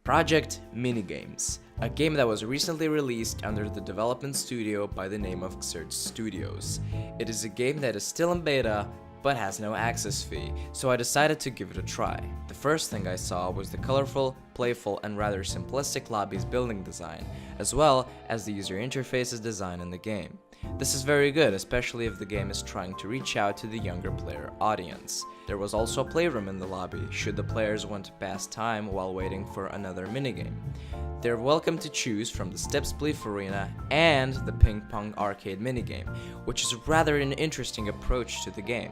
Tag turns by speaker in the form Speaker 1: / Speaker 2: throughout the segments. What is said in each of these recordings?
Speaker 1: Project Minigames, a game that was recently released under the development studio by the name of Xertz Studios. It is a game that is still in beta, but has no access fee, so I decided to give it a try. The first thing I saw was the colorful, playful, and rather simplistic lobby's building design, as well as the user interface's design in the game. This is very good, especially if the game is trying to reach out to the younger player audience. There was also a playroom in the lobby, should the players want to pass time while waiting for another minigame. They're welcome to choose from the Step Spleef Arena and the Ping Pong Arcade minigame, which is rather an interesting approach to the game.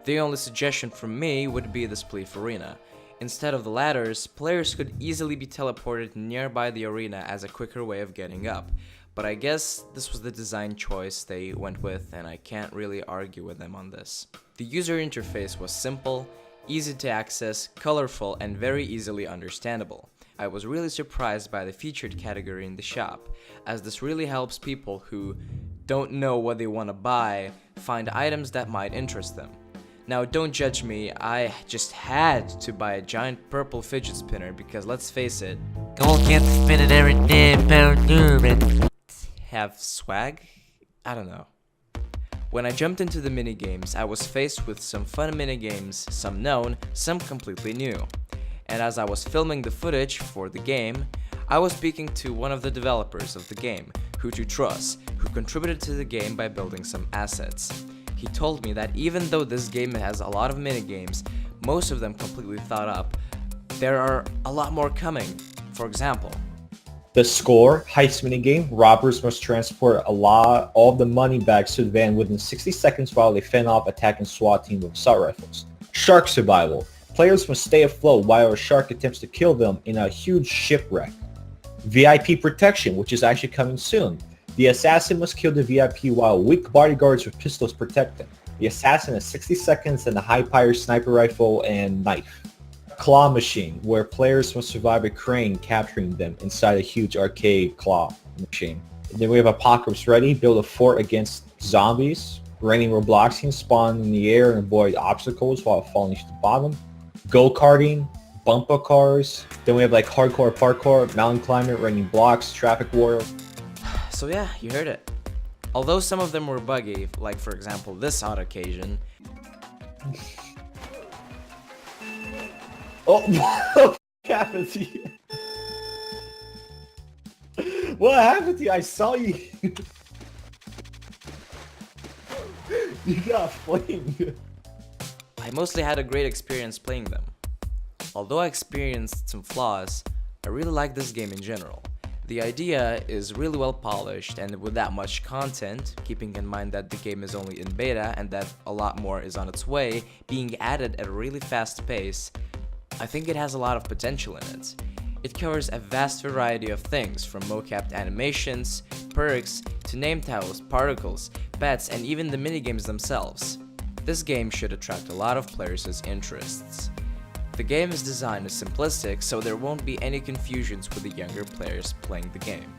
Speaker 1: The only suggestion from me would be the Spleef Arena. Instead of the ladders, players could easily be teleported nearby the arena as a quicker way of getting up. But I guess this was the design choice they went with, and I can't really argue with them on this. The user interface was simple, easy to access, colorful, and very easily understandable. I was really surprised by the featured category in the shop, as this really helps people who don't know what they want to buy find items that might interest them. Now don't judge me, I just had to buy a giant purple fidget spinner because let's face it,
Speaker 2: Gold can't spin it every day,
Speaker 1: have swag? I don't know. When I jumped into the minigames, I was faced with some fun minigames, some known, some completely new. And as I was filming the footage for the game, I was speaking to one of the developers of the game, Hutu Truss, who contributed to the game by building some assets. He told me that even though this game has a lot of minigames, most of them completely thought up, there are a lot more coming. For example,
Speaker 3: the Score heist minigame, robbers must transport all of the money bags to the van within 60 seconds while they fend off attacking SWAT team with assault rifles. Shark survival, players must stay afloat while a shark attempts to kill them in a huge shipwreck. VIP protection, which is actually coming soon. The assassin must kill the VIP while weak bodyguards with pistols protect them. The assassin has 60 seconds and a high-powered sniper rifle and knife. Claw machine, where players must survive a crane capturing them inside a huge arcade claw machine. And then we have Apocalypse Ready, build a fort against zombies. Raining Robloxians spawn in the air and avoid obstacles while falling to the bottom. Go-karting, bumper cars. Then we have like hardcore parkour, mountain climber, raining blocks, traffic warrior.
Speaker 1: so yeah, you heard it. Although some of them were buggy, like for example this odd occasion.
Speaker 3: Oh, what happened to you? What happened to you? I saw you. You got flamed.
Speaker 1: I mostly had a great experience playing them. Although I experienced some flaws, I really like this game in general. The idea is really well polished, and with that much content, keeping in mind that the game is only in beta and that a lot more is on its way, being added at a really fast pace, I think it has a lot of potential in it. It covers a vast variety of things, from mocapped animations, perks, to name tiles, particles, pets, and even the minigames themselves. This game should attract a lot of players' interests. The game is designed as simplistic, so there won't be any confusions with the younger players playing the game.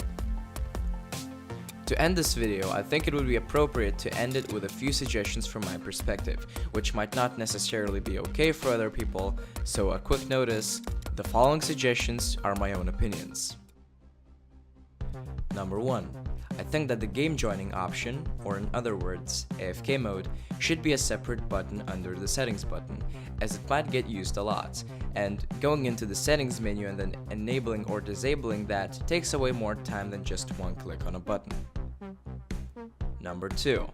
Speaker 1: To end this video, I think it would be appropriate to end it with a few suggestions from my perspective, which might not necessarily be okay for other people, so a quick notice, the following suggestions are my own opinions. Number 1. I think that the game joining option, or in other words, AFK mode, should be a separate button under the settings button, as it might get used a lot, and going into the settings menu and then enabling or disabling that takes away more time than just one click on a button. Number 2.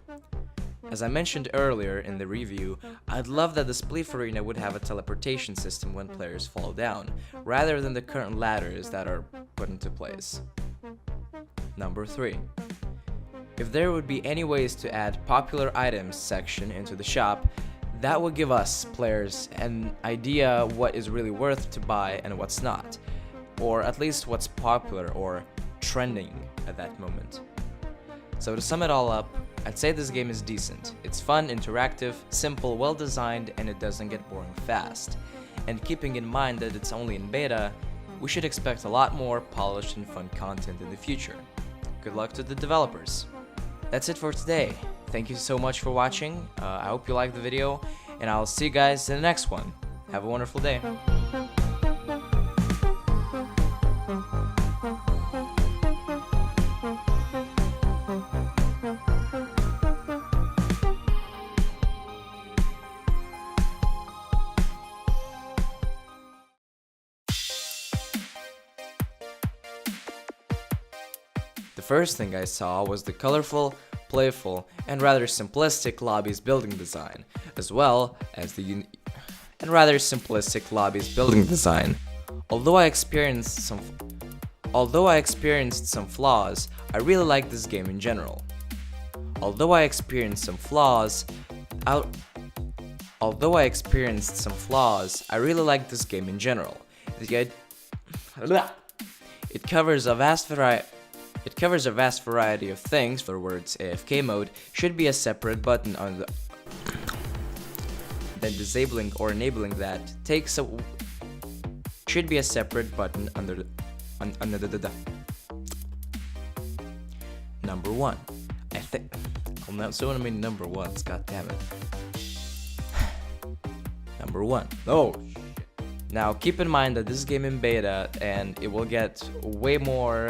Speaker 1: As I mentioned earlier in the review, I'd love that the Spleef Arena would have a teleportation system when players fall down, rather than the current ladders that are put into place. Number 3. If there would be any ways to add popular items section into the shop, that would give us, players, an idea what is really worth to buy and what's not, or at least what's popular or trending at that moment. So to sum it all up, I'd say this game is decent. It's fun, interactive, simple, well designed, and it doesn't get boring fast. And keeping in mind that it's only in beta, we should expect a lot more polished and fun content in the future. Good luck to the developers. That's it for today. Thank you so much for watching. I hope you liked the video, and I'll see you guys in the next one. Have a wonderful day. first thing I saw was the colorful, playful, and rather simplistic lobby's building design, as well as the Although I experienced some flaws, I really like this game in general. Although I experienced some flaws, I really like this game in general. It covers a vast variety of things. For words, AFK mode should be a separate button on the then disabling or enabling that should be a separate button under the number one. I think I'm not so many number ones. God damn it. Number one. Oh shit. Now keep in mind that this game in beta and it will get way more